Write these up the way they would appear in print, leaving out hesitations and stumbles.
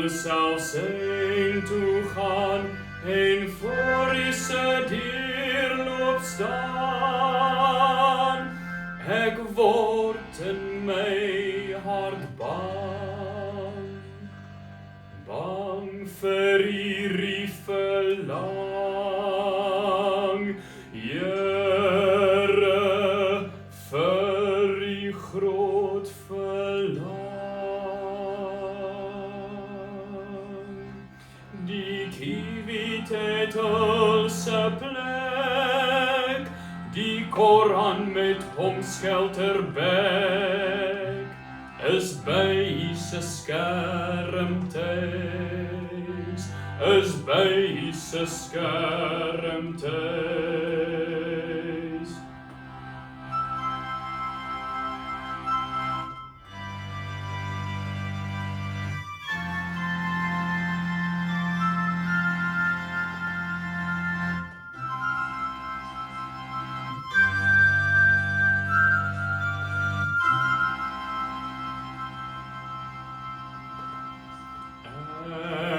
selfs heen toe gaan en voor u se deur loop staan. Ek word in my hart bang vir hierdie verlang, Here, vir u groot verlang. Die kiewit het hulse plek, die koran met hom skelterbek, is by se skermtuis, is by se skermtuis.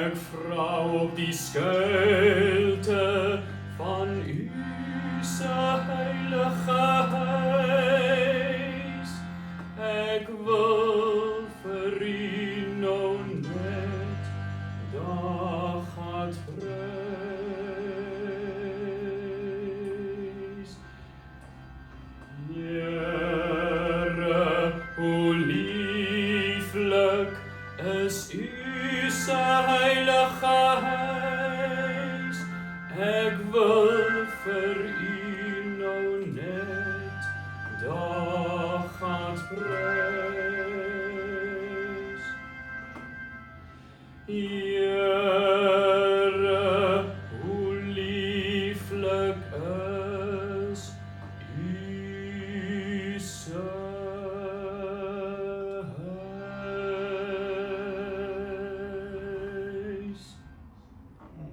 Ek vra op die skuilte van u se heilige huis. Ek wil vir u nou net dag gaan prys. Here, hoe lieflik is u se heilige huis. Ek wil vir u nou net dag gaan prys. Here,